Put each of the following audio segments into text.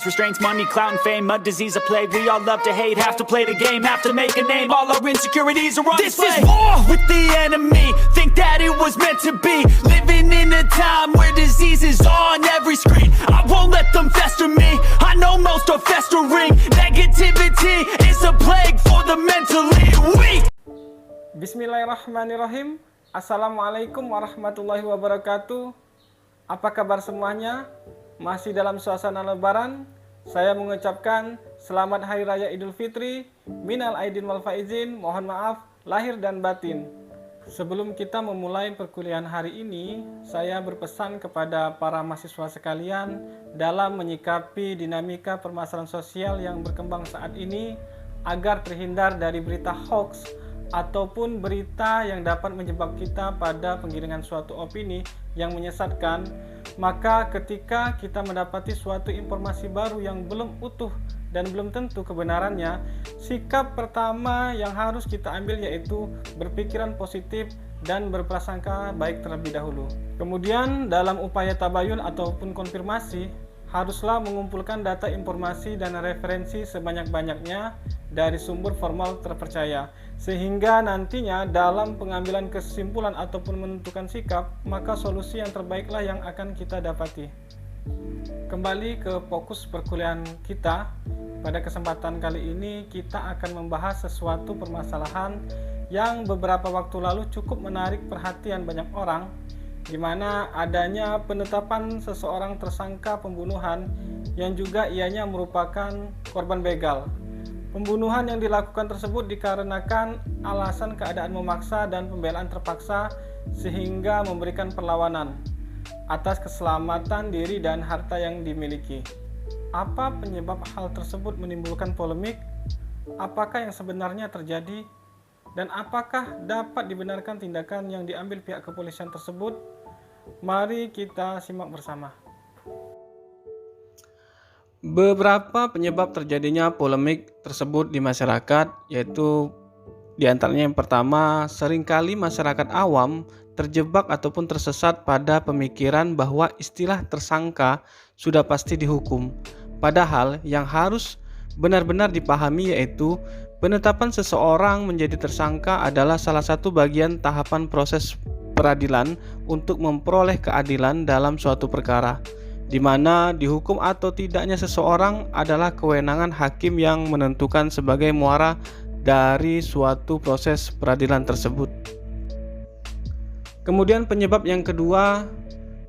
Restraints, money, clout, and fame, a disease, a plague. We all love to hate, have to play the game, have to make a name. All our insecurities are on display. This is war with the enemy. Think that it was meant to be. Living in a time where disease is on every screen. I won't let them fester me. I know most are festering. Negativity is a plague for the mentally weak. Bismillahirrahmanirrahim. Assalamualaikum warahmatullahi wabarakatuh. Apa kabar semuanya? Masih dalam suasana lebaran, saya mengucapkan selamat Hari Raya Idul Fitri, minal aidin wal faizin, mohon maaf lahir dan batin. Sebelum kita memulai perkuliahan hari ini, saya berpesan kepada para mahasiswa sekalian dalam menyikapi dinamika permasalahan sosial yang berkembang saat ini agar terhindar dari berita hoax ataupun berita yang dapat menjebak kita pada penggiringan suatu opini yang menyesatkan. Maka ketika kita mendapati suatu informasi baru yang belum utuh dan belum tentu kebenarannya, sikap pertama yang harus kita ambil yaitu berpikiran positif dan berprasangka baik terlebih dahulu. Kemudian dalam upaya tabayun ataupun konfirmasi, haruslah mengumpulkan data informasi dan referensi sebanyak-banyaknya dari sumber formal terpercaya, sehingga nantinya dalam pengambilan kesimpulan ataupun menentukan sikap, maka solusi yang terbaiklah yang akan kita dapati. Kembali ke fokus perkuliahan kita, pada kesempatan kali ini kita akan membahas sesuatu permasalahan yang beberapa waktu lalu cukup menarik perhatian banyak orang, di mana adanya penetapan seseorang tersangka pembunuhan yang juga ianya merupakan korban begal. Pembunuhan yang dilakukan tersebut dikarenakan alasan keadaan memaksa dan pembelaan terpaksa sehingga memberikan perlawanan atas keselamatan diri dan harta yang dimiliki. Apa penyebab hal tersebut menimbulkan polemik? Apakah yang sebenarnya terjadi? Dan apakah dapat dibenarkan tindakan yang diambil pihak kepolisian tersebut? Mari kita simak bersama. Beberapa penyebab terjadinya polemik tersebut di masyarakat, yaitu diantaranya yang pertama, seringkali masyarakat awam terjebak ataupun tersesat pada pemikiran bahwa istilah tersangka sudah pasti dihukum. Padahal yang harus benar-benar dipahami yaitu penetapan seseorang menjadi tersangka adalah salah satu bagian tahapan proses peradilan untuk memperoleh keadilan dalam suatu perkara, di mana dihukum atau tidaknya seseorang adalah kewenangan hakim yang menentukan sebagai muara dari suatu proses peradilan tersebut. Kemudian penyebab yang kedua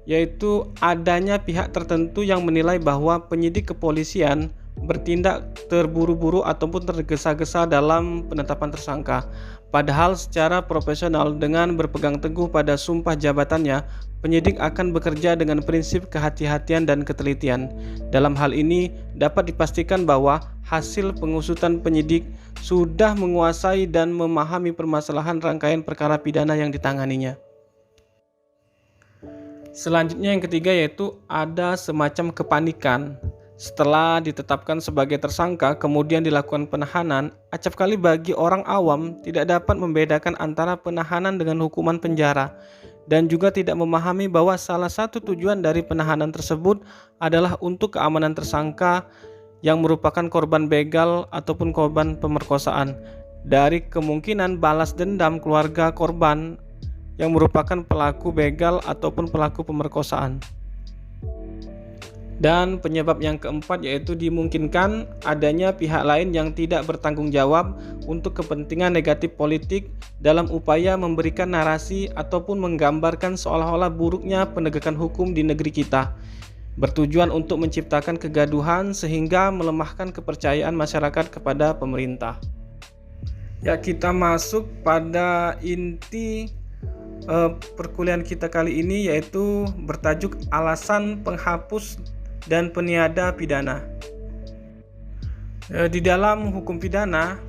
yaitu adanya pihak tertentu yang menilai bahwa penyidik kepolisian bertindak terburu-buru ataupun tergesa-gesa dalam penetapan tersangka. Padahal secara profesional dengan berpegang teguh pada sumpah jabatannya, penyidik akan bekerja dengan prinsip kehati-hatian dan ketelitian. Dalam hal ini dapat dipastikan bahwa hasil pengusutan penyidik sudah menguasai dan memahami permasalahan rangkaian perkara pidana yang ditanganinya. Selanjutnya yang ketiga yaitu ada semacam kepanikan. Setelah ditetapkan sebagai tersangka kemudian dilakukan penahanan, acap kali bagi orang awam tidak dapat membedakan antara penahanan dengan hukuman penjara, dan juga tidak memahami bahwa salah satu tujuan dari penahanan tersebut adalah untuk keamanan tersangka yang merupakan korban begal ataupun korban pemerkosaan dari kemungkinan balas dendam keluarga korban yang merupakan pelaku begal ataupun pelaku pemerkosaan. Dan penyebab yang keempat yaitu dimungkinkan adanya pihak lain yang tidak bertanggung jawab untuk kepentingan negatif politik dalam upaya memberikan narasi ataupun menggambarkan seolah-olah buruknya penegakan hukum di negeri kita, bertujuan untuk menciptakan kegaduhan sehingga melemahkan kepercayaan masyarakat kepada pemerintah. Ya, kita masuk pada inti perkuliahan kita kali ini, yaitu bertajuk alasan penghapus dan peniada pidana. Di dalam hukum pidana,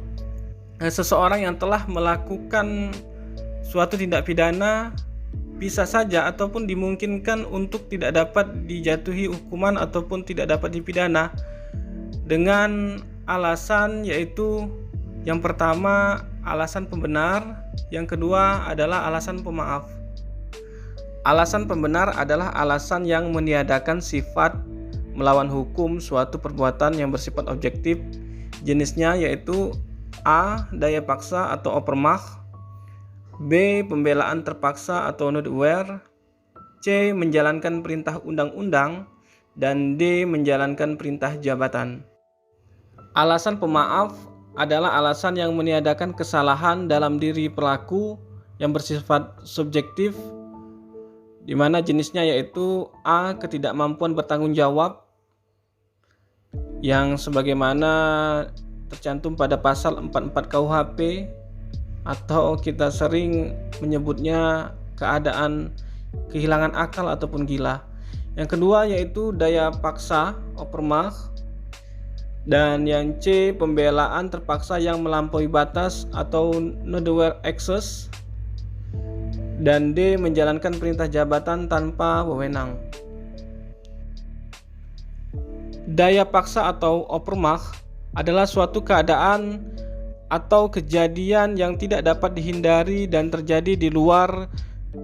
seseorang yang telah melakukan suatu tindak pidana bisa saja ataupun dimungkinkan untuk tidak dapat dijatuhi hukuman ataupun tidak dapat dipidana dengan alasan yaitu yang pertama alasan pembenar, yang kedua adalah alasan pemaaf. Alasan pembenar adalah alasan yang meniadakan sifat melawan hukum suatu perbuatan yang bersifat objektif. Jenisnya yaitu A. Daya paksa atau opermacht, B. Pembelaan terpaksa atau notwehr, C. Menjalankan perintah undang-undang, dan D. Menjalankan perintah jabatan. Alasan pemaaf adalah alasan yang meniadakan kesalahan dalam diri pelaku yang bersifat subjektif, di mana jenisnya yaitu A. Ketidakmampuan bertanggung jawab, yang sebagaimana tercantum pada pasal 44 KUHP, atau kita sering menyebutnya keadaan kehilangan akal ataupun gila. Yang kedua yaitu daya paksa opermacht, dan yang C. Pembelaan terpaksa yang melampaui batas atau notwehr excess, dan D. Menjalankan perintah jabatan tanpa wewenang. Daya paksa atau opermacht adalah suatu keadaan atau kejadian yang tidak dapat dihindari dan terjadi di luar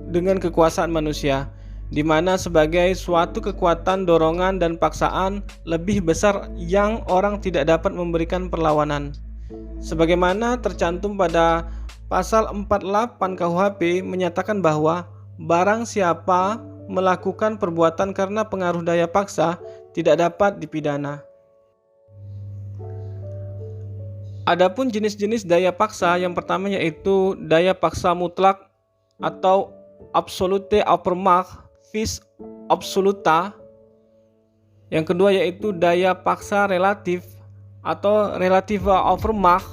dengan kekuasaan manusia, di mana sebagai suatu kekuatan dorongan dan paksaan lebih besar yang orang tidak dapat memberikan perlawanan. Sebagaimana tercantum pada pasal 48 KUHP menyatakan bahwa barang siapa melakukan perbuatan karena pengaruh daya paksa tidak dapat dipidana. Adapun jenis-jenis daya paksa, yang pertama yaitu daya paksa mutlak atau absolute opermacht vis absoluta. Yang kedua yaitu daya paksa relatif atau relative opermacht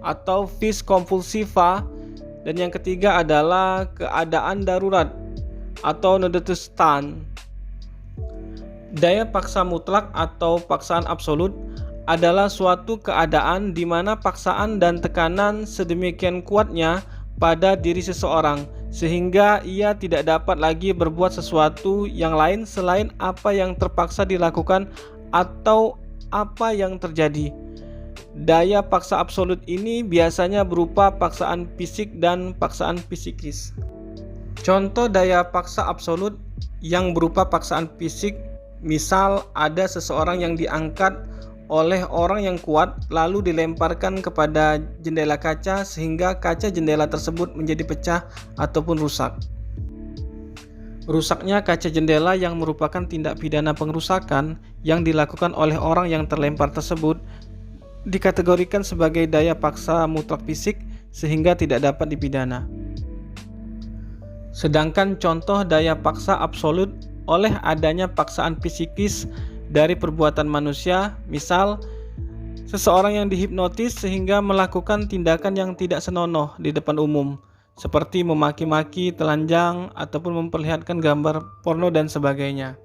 atau vis compulsiva, dan yang ketiga adalah keadaan darurat atau noodtoestand. Daya paksa mutlak atau paksaan absolut adalah suatu keadaan di mana paksaan dan tekanan sedemikian kuatnya pada diri seseorang sehingga ia tidak dapat lagi berbuat sesuatu yang lain selain apa yang terpaksa dilakukan atau apa yang terjadi. Daya paksa absolut ini biasanya berupa paksaan fisik dan paksaan psikis. Contoh daya paksa absolut yang berupa paksaan fisik, misal ada seseorang yang diangkat oleh orang yang kuat lalu dilemparkan kepada jendela kaca sehingga kaca jendela tersebut menjadi pecah ataupun rusak. Rusaknya kaca jendela yang merupakan tindak pidana pengerusakan yang dilakukan oleh orang yang terlempar tersebut dikategorikan sebagai daya paksa mutlak fisik sehingga tidak dapat dipidana. Sedangkan contoh daya paksa absolut oleh adanya paksaan psikis dari perbuatan manusia, misal seseorang yang dihipnotis sehingga melakukan tindakan yang tidak senonoh di depan umum, seperti memaki-maki, telanjang, ataupun memperlihatkan gambar porno dan sebagainya.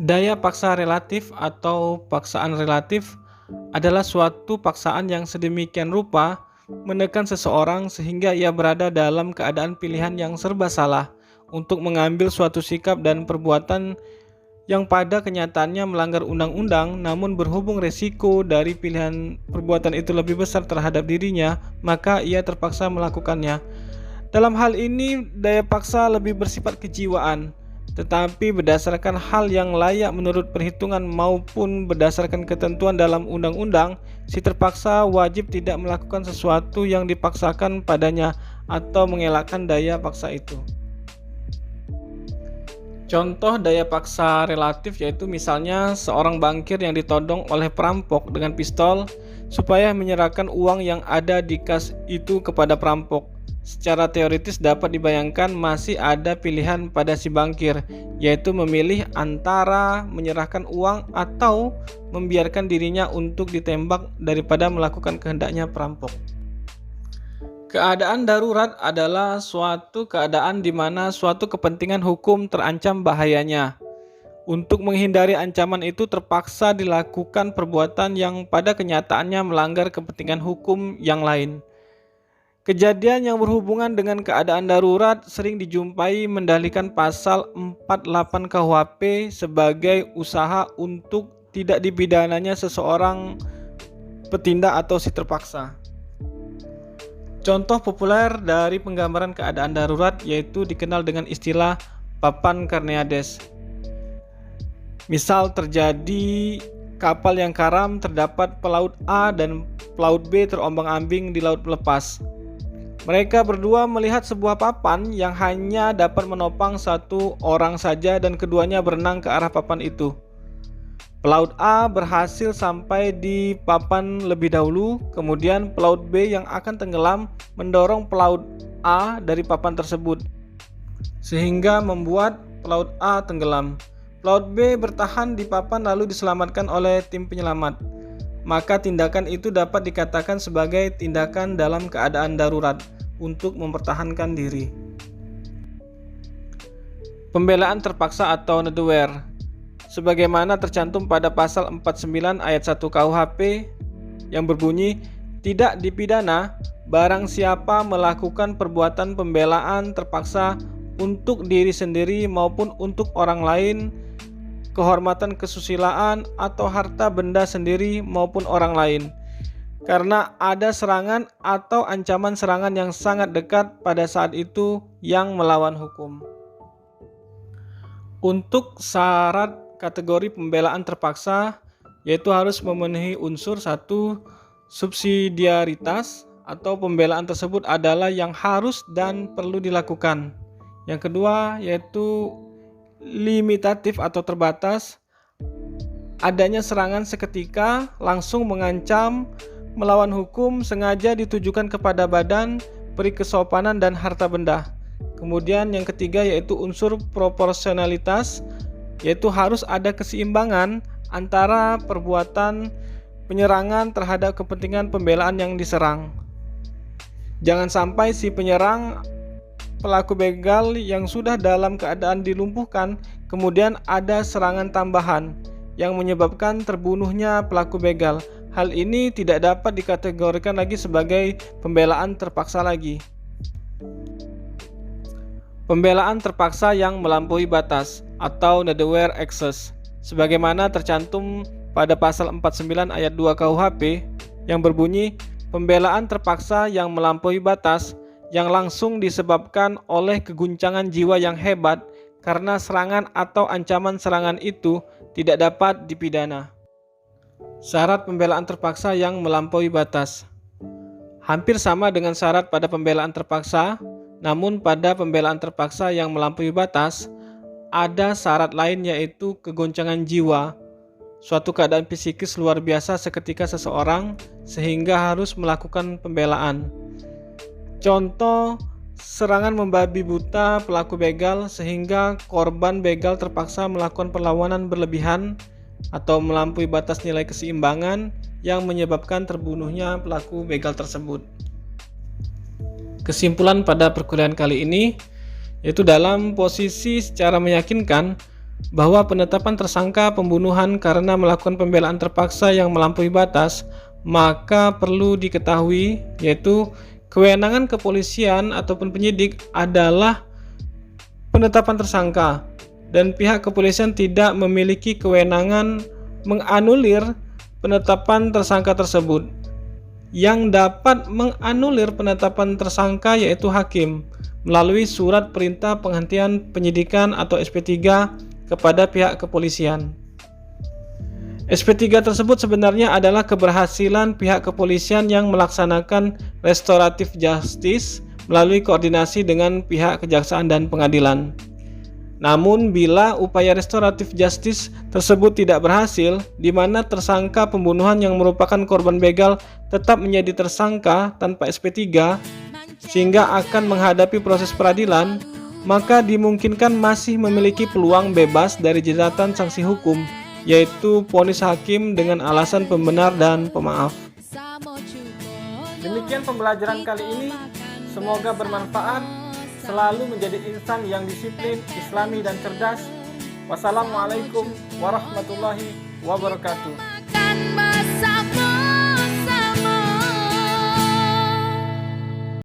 Daya paksa relatif atau paksaan relatif adalah suatu paksaan yang sedemikian rupa menekan seseorang sehingga ia berada dalam keadaan pilihan yang serba salah untuk mengambil suatu sikap dan perbuatan yang pada kenyataannya melanggar undang-undang, namun berhubung resiko dari pilihan perbuatan itu lebih besar terhadap dirinya, maka ia terpaksa melakukannya. Dalam hal ini, daya paksa lebih bersifat kejiwaan, tetapi berdasarkan hal yang layak menurut perhitungan maupun berdasarkan ketentuan dalam undang-undang, si terpaksa wajib tidak melakukan sesuatu yang dipaksakan padanya atau mengelakkan daya paksa itu. Contoh daya paksa relatif yaitu misalnya seorang bankir yang ditodong oleh perampok dengan pistol supaya menyerahkan uang yang ada di kas itu kepada perampok. Secara teoritis dapat dibayangkan masih ada pilihan pada si bankir, yaitu memilih antara menyerahkan uang atau membiarkan dirinya untuk ditembak daripada melakukan kehendaknya perampok. Keadaan darurat adalah suatu keadaan di mana suatu kepentingan hukum terancam bahayanya. Untuk menghindari ancaman itu terpaksa dilakukan perbuatan yang pada kenyataannya melanggar kepentingan hukum yang lain. Kejadian yang berhubungan dengan keadaan darurat sering dijumpai mendalilkan pasal 48 KUHP sebagai usaha untuk tidak dipidananya seseorang petindak atau si terpaksa. Contoh populer dari penggambaran keadaan darurat yaitu dikenal dengan istilah papan Carneades. Misal terjadi kapal yang karam, terdapat pelaut A dan pelaut B terombang-ambing di laut lepas. Mereka berdua melihat sebuah papan yang hanya dapat menopang satu orang saja dan keduanya berenang ke arah papan itu. Pelaut A berhasil sampai di papan lebih dahulu, kemudian pelaut B yang akan tenggelam mendorong pelaut A dari papan tersebut, sehingga membuat pelaut A tenggelam. Pelaut B bertahan di papan lalu diselamatkan oleh tim penyelamat. Maka tindakan itu dapat dikatakan sebagai tindakan dalam keadaan darurat untuk mempertahankan diri. Pembelaan terpaksa atau nedewere, sebagaimana tercantum pada pasal 49 ayat 1 KUHP yang berbunyi, tidak dipidana barang siapa melakukan perbuatan pembelaan terpaksa untuk diri sendiri maupun untuk orang lain, kehormatan kesusilaan atau harta benda sendiri maupun orang lain, karena ada serangan atau ancaman serangan yang sangat dekat pada saat itu yang melawan hukum. Untuk syarat kategori pembelaan terpaksa, yaitu harus memenuhi unsur 1. Subsidiaritas atau pembelaan tersebut adalah yang harus dan perlu dilakukan. Yang kedua yaitu limitatif atau terbatas, adanya serangan seketika, langsung mengancam, melawan hukum, sengaja ditujukan kepada badan, peri kesopanan dan harta benda. Kemudian yang ketiga yaitu unsur proporsionalitas, yaitu harus ada keseimbangan antara perbuatan penyerangan terhadap kepentingan pembelaan yang diserang. Jangan sampai si penyerang pelaku begal yang sudah dalam keadaan dilumpuhkan, kemudian ada serangan tambahan yang menyebabkan terbunuhnya pelaku begal. Hal ini tidak dapat dikategorikan lagi sebagai pembelaan terpaksa lagi. Pembelaan terpaksa yang melampaui batas atau nedewere excess, sebagaimana tercantum pada pasal 49 ayat 2 KUHP yang berbunyi, pembelaan terpaksa yang melampaui batas yang langsung disebabkan oleh keguncangan jiwa yang hebat karena serangan atau ancaman serangan itu tidak dapat dipidana. Syarat pembelaan terpaksa yang melampaui batas hampir sama dengan syarat pada pembelaan terpaksa, namun pada pembelaan terpaksa yang melampaui batas ada syarat lain yaitu kegoncangan jiwa, suatu keadaan psikis luar biasa seketika seseorang sehingga harus melakukan pembelaan. Contoh, serangan membabi buta pelaku begal sehingga korban begal terpaksa melakukan perlawanan berlebihan atau melampaui batas nilai keseimbangan yang menyebabkan terbunuhnya pelaku begal tersebut. Kesimpulan pada perkuliahan kali ini yaitu dalam posisi secara meyakinkan bahwa penetapan tersangka pembunuhan karena melakukan pembelaan terpaksa yang melampaui batas, maka perlu diketahui yaitu kewenangan kepolisian ataupun penyidik adalah penetapan tersangka dan pihak kepolisian tidak memiliki kewenangan menganulir penetapan tersangka tersebut. Yang dapat menganulir penetapan tersangka yaitu hakim melalui surat perintah penghentian penyidikan atau SP3 kepada pihak kepolisian. SP3 tersebut sebenarnya adalah keberhasilan pihak kepolisian yang melaksanakan restoratif justice melalui koordinasi dengan pihak kejaksaan dan pengadilan. Namun bila upaya restoratif justice tersebut tidak berhasil, di mana tersangka pembunuhan yang merupakan korban begal tetap menjadi tersangka tanpa SP3 sehingga akan menghadapi proses peradilan, maka dimungkinkan masih memiliki peluang bebas dari jeratan sanksi hukum, yaitu vonis hakim dengan alasan pembenar dan pemaaf. Demikian pembelajaran kali ini, semoga bermanfaat, selalu menjadi insan yang disiplin, islami dan cerdas. Wassalamualaikum warahmatullahi wabarakatuh.